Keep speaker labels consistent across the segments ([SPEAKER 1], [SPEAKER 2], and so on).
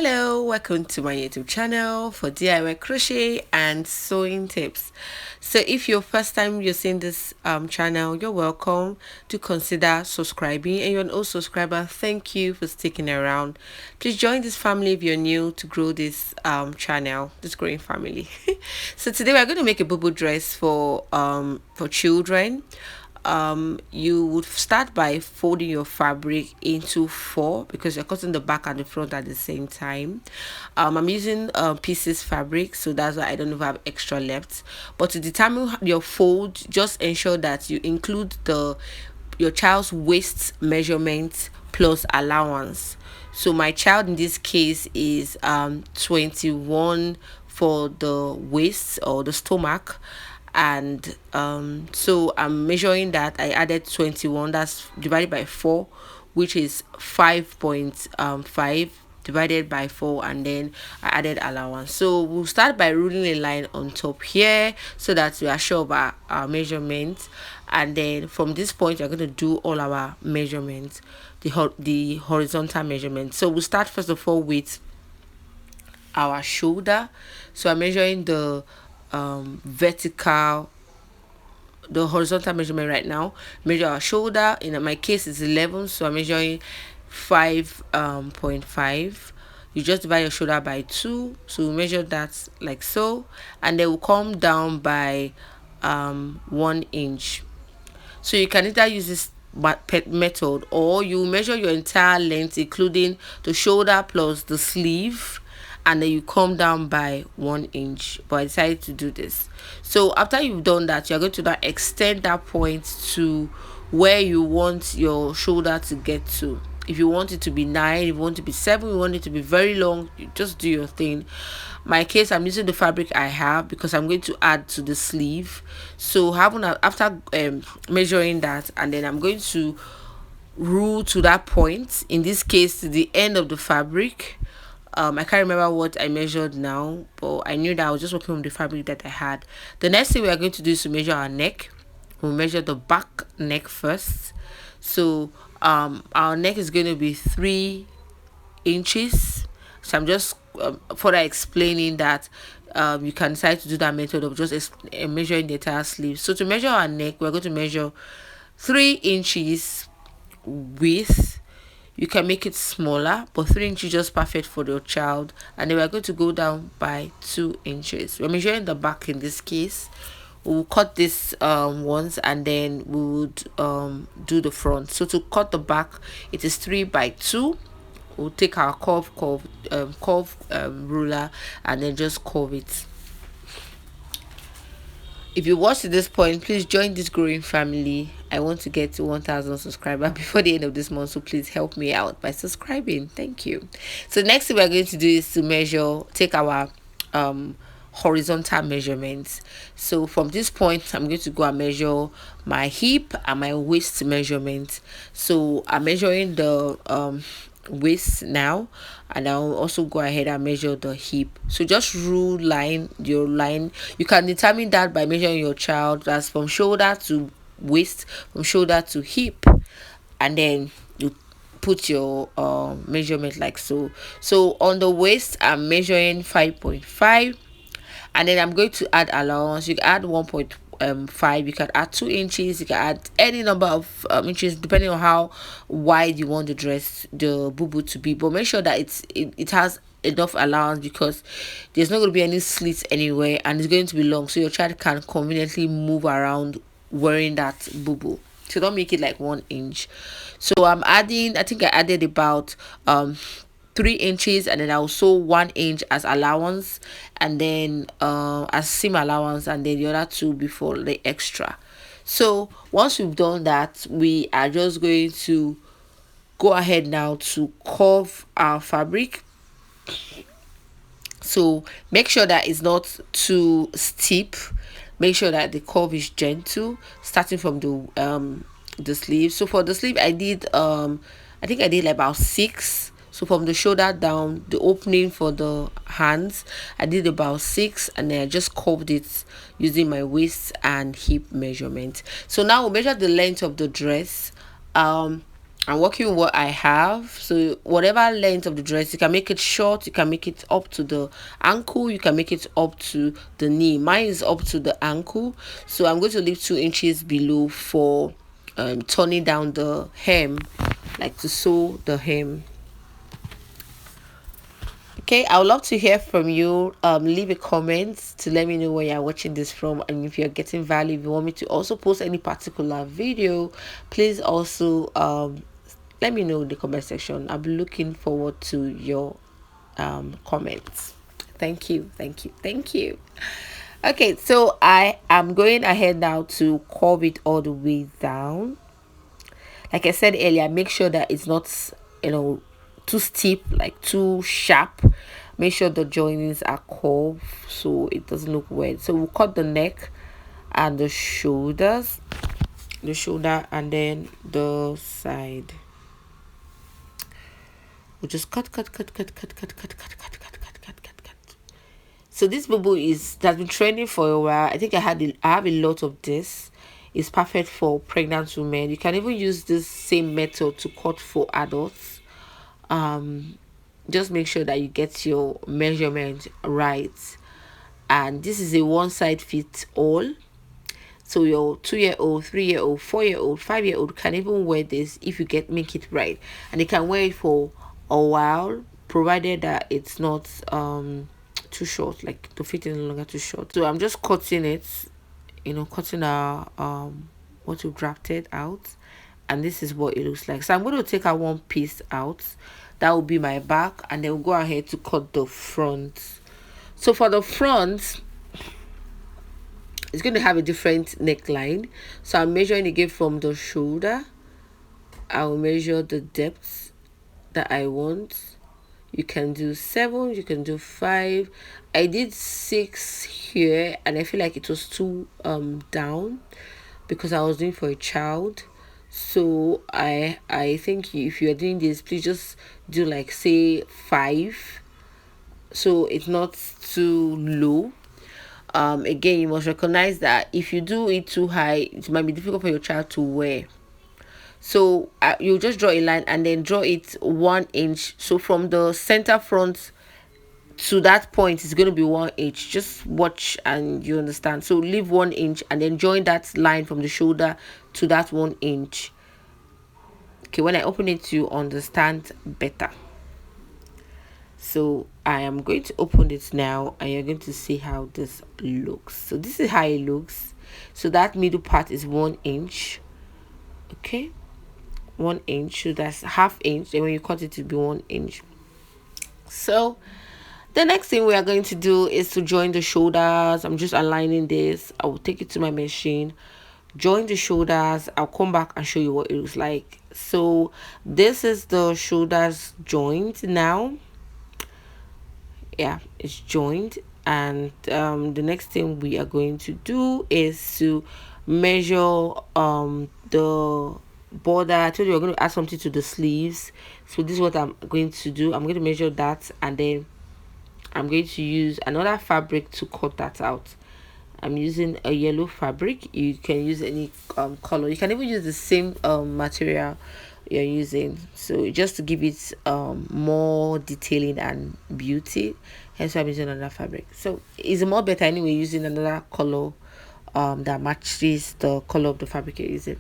[SPEAKER 1] Hello, welcome to my YouTube channel for DIY crochet and sewing tips. So if you're first time you're seeing this channel, you're welcome to consider subscribing, and you're an old subscriber, thank you for sticking around. Please join this family if you're new to grow this channel, this growing family. So today we're going to make a boo dress for children. You would start by folding your fabric into four because you're cutting the back and the front at the same time. I'm using pieces fabric, so that's why I don't have extra left. But to determine your fold, just ensure that you include your child's waist measurement plus allowance. So my child in this case is 21 for the waist or the stomach, and so I'm measuring that. I added 21, that's divided by 4, which is 5.5 divided by 4, and then I added allowance. So we'll start by ruling a line on top here so that we are sure of our measurements, and then from this point we're going to do all our measurements, the horizontal measurements. So we'll start first of all with our shoulder. So I'm measuring the horizontal measurement right now. Measure our shoulder. In my case it's 11, so I'm measuring 5.5. You just divide your shoulder by 2, so we measure that like so, and then we'll come down by 1 inch. So you can either use this method, or you measure your entire length including the shoulder plus the sleeve, and then you come down by 1 inch. But I decided to do this. So after you've done that, you're going to now extend that point to where you want your shoulder to get to. If you want it to be 9, if you want it to be 7, you want it to be very long, you just do your thing. My case, I'm using the fabric I have because I'm going to add to the sleeve. So after measuring that, and then I'm going to rule to that point, in this case to the end of the fabric. I can't remember what I measured now, but I knew that I was just working with the fabric that I had. The next thing we are going to do is to measure our neck. We'll measure the back neck first. So our neck is going to be 3 inches. So I'm just further explaining that you can decide to do that method of just measuring the entire sleeve. So to measure our neck, we're going to measure 3 inches width. You can make it smaller, but 3 inches is just perfect for your child. And then we're going to go down by 2 inches. We're measuring the back in this case. We'll cut this once, and then we would do the front. So to cut the back, it is 3 by 2. We'll take our curve ruler and then just curve it. If you watch to this point, please join this growing family. I want to get to 1,000 subscribers before the end of this month, so please help me out by subscribing. Thank you. So next thing we're going to do is to take our horizontal measurements. So from this point, I'm going to go and measure my hip and my waist measurement. So I'm measuring the waist now, and I'll also go ahead and measure the hip. So just rule your line. You can determine that by measuring your child. That's from shoulder to waist, from shoulder to hip, and then you put your measurement like so. So on the waist, I'm measuring 5.5, and then I'm going to add allowance. You can add 1.5, you can add 2 inches, you can add any number of inches depending on how wide you want the boo to be, but make sure that it has enough allowance, because there's not going to be any slits anywhere, and it's going to be long, so your child can conveniently move around wearing that boo. So don't make it like 1 inch. So I'm adding, I think I added about 3 inches, and then I'll sew 1 inch as allowance, and then as seam allowance, and then the other 2 before the extra. So once we've done that, we are just going to go ahead now to curve our fabric. So make sure that it's not too steep. Make sure that the curve is gentle, starting from the sleeve. So for the sleeve, I did I think I did like about 6. So from the shoulder down, the opening for the hands, I did about 6, and then I just curved it using my waist and hip measurement. So now we'll measure the length of the dress. I'm working with what I have. So whatever length of the dress, you can make it short, you can make it up to the ankle, you can make it up to the knee. Mine is up to the ankle, so I'm going to leave 2 inches below for turning down the hem, like to sew the hem. Okay, I would love to hear from you. Leave a comment to let me know where you're watching this from, and if you're getting value. If you want me to also post any particular video, please also let me know in the comment section. I'll be looking forward to your comments. Thank you, thank you, thank you. Okay, so I am going ahead now to curve it all the way down. Like I said earlier, make sure that it's not, you know, too steep, like too sharp. Make sure the joinings are curved so it doesn't look weird. So we'll cut the neck and the shoulders, the shoulder, and then the side. We'll just cut. So this Bubu has been trending for a while. I think I have a lot of this. It's perfect for pregnant women. You can even use this same method to cut for adults. Just make sure that you get your measurement right. And this is a one side fits all. So your 2-year-old, 3-year-old, 4-year-old, 5-year-old can even wear this if you make it right, and they can wear it for a while, provided that it's not too short, like the fit is no longer too short. So I'm just cutting it, you know, cutting our what we drafted out, and this is what it looks like. So I'm going to take our one piece out, that will be my back, and then we'll go ahead to cut the front. So for the front, it's going to have a different neckline. So I'm measuring again from the shoulder. I'll measure the depth that I want. You can do 7, you can do 5. I did 6 here, and I feel like it was too down because I was doing for a child. So I think if you're doing this, please just do like say 5, so it's not too low. Again, you must recognize that if you do it too high, it might be difficult for your child to wear. So you just draw a line and then draw it 1 inch. So from the center front to that point, it's going to be 1 inch. Just watch and you understand. So leave 1 inch and then join that line from the shoulder to that 1 inch. Okay, when I open it, you understand better. So I am going to open it now, and you're going to see how this looks. So this is how it looks. So that middle part is 1 inch. Okay, 1 inch. So that's ½ inch, and when you cut it to be 1 inch. So the next thing we are going to do is to join the shoulders. I'm just aligning this. I will take it to my machine, join the shoulders. I'll come back and show you what it looks like. So this is the shoulders joint now. Yeah, it's joined, and the next thing we are going to do is to measure the border. I told you we're going to add something to the sleeves, so this is what I'm going to do. I'm going to measure that, and then I'm going to use another fabric to cut that out. I'm using a yellow fabric. You can use any color. You can even use the same material you're using, so just to give it more detailing and beauty. Hence why I'm using another fabric. So it's more better anyway using another color that matches the color of the fabric you're using.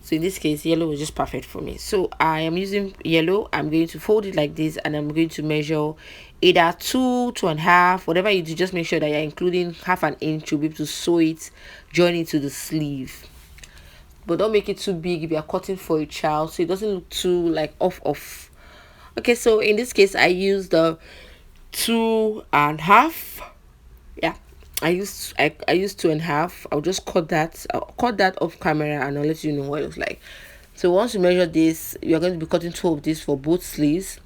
[SPEAKER 1] So in this case, yellow was just perfect for me. So I am using yellow. I'm going to fold it like this, and I'm going to measure either 2, 2.5, whatever you do. Just make sure that you're including ½ inch to be able to sew it, join it to the sleeve. But don't make it too big if you're cutting for a child, so it doesn't look too like off. Okay, so in this case, I used the 2.5. Yeah, I used 2.5. I'll just cut that. I'll cut that off camera, and I'll let you know what it looks like. So once you measure this, you're going to be cutting 2 of this for both sleeves.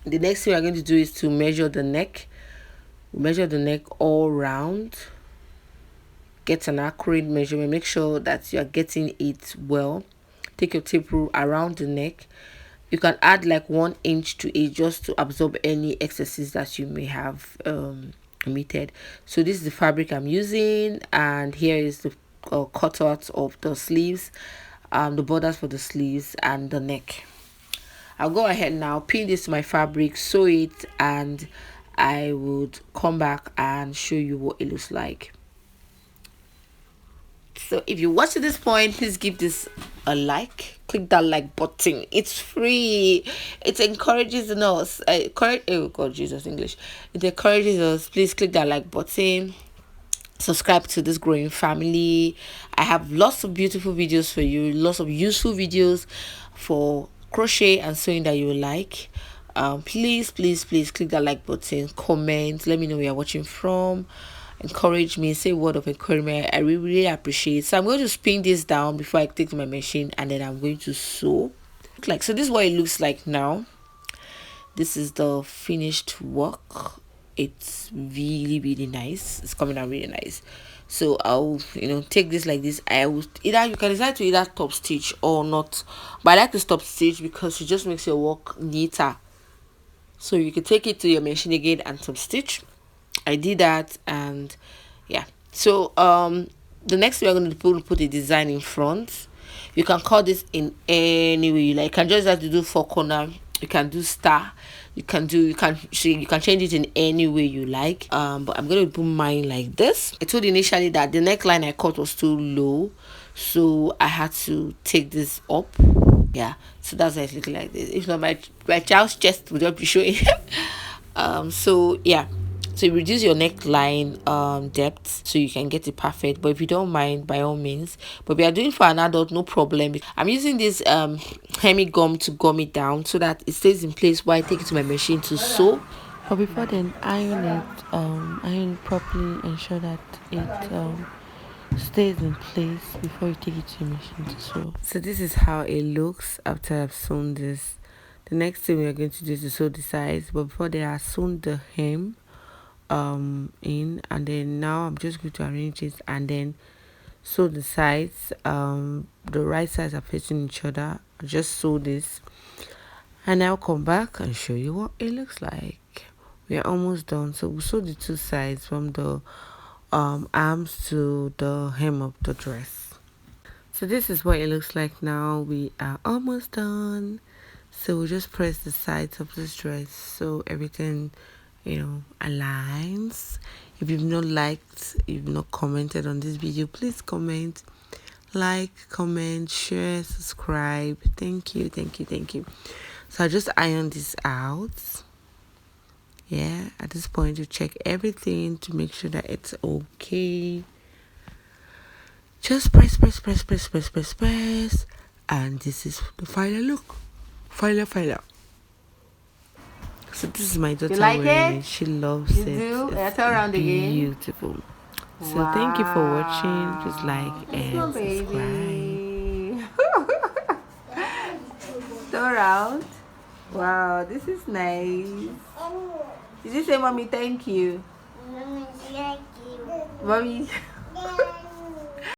[SPEAKER 1] The next thing we're going to do is to measure the neck. Measure the neck all round. Get an accurate measurement. Make sure that you are getting it well. Take your tape rule around the neck. You can add like 1 inch to it just to absorb any excesses that you may have omitted. So this is the fabric I'm using, and here is the cutout of the sleeves. the borders for the sleeves and the neck. I'll go ahead now, pin this to my fabric, sew it, and I would come back and show you what it looks like. So if you watch to this point, please give this a like. Click that like button. It's free. It encourages us. Oh God, Jesus, English. It encourages us. Please click that like button. Subscribe to this growing family. I have lots of beautiful videos for you. Lots of useful videos for crochet and sewing that you like. Please click that like button. Comment. Let me know where you're watching from. Encourage me, say a word of encouragement. I really appreciate it. So I'm going to spin this down before I take to my machine, and then I'm going to sew. So this is what it looks like now. This is the finished work. It's really nice. It's coming out really nice. So I'll take this like this. I will either, you can decide to either top stitch or not, but I like to stop stitch because it just makes your work neater. So you can take it to your machine again and top stitch. I did that, and yeah. So the next thing we're going to put a design in front. You can cut this in any way you like. You can just have to do 4 corner. You can do star. You can change it in any way you like. But I'm going to do mine like this. I told initially that the neckline I cut was too low, so I had to take this up. Yeah, so that's why it's looking like this. If not, my child's chest would not be showing. So yeah. So you reduce your neckline depth so you can get it perfect. But if you don't mind, by all means. But if you are doing for an adult, no problem. I'm using this hemi gum to gum it down so that it stays in place while I take it to my machine to sew.
[SPEAKER 2] But before then, iron it, iron it properly, ensure that it stays in place before you take it to your machine to sew.
[SPEAKER 1] So this is how it looks after I've sewn this. The next thing we are going to do is to sew the sides, but before that, I sewn the hem in, and then now I'm just going to arrange it and then sew the sides. The right sides are facing each other. I just sew this, and I'll come back and show you what it looks like. We are almost done. So we sew the 2 sides from the arms to the hem of the dress. So this is what it looks like now. We are almost done. So we just press the sides of this dress so everything aligns. If you've not liked, you've not commented on this video, please comment, like, comment, share, subscribe. Thank you. So I just iron this out. Yeah, at this point you check everything to make sure that it's okay. Just press, and this is the final look. Final. So this is my daughter.
[SPEAKER 2] You like
[SPEAKER 1] wearing
[SPEAKER 2] it?
[SPEAKER 1] She loves
[SPEAKER 2] you
[SPEAKER 1] it.
[SPEAKER 2] Do?
[SPEAKER 1] It's
[SPEAKER 2] turn around
[SPEAKER 1] beautiful.
[SPEAKER 2] Again.
[SPEAKER 1] So thank you for watching. Just like and
[SPEAKER 2] subscribe. Turn around. Wow, this is nice. Did you say, Mommy, thank you?
[SPEAKER 3] Mommy, thank you.
[SPEAKER 2] Mommy.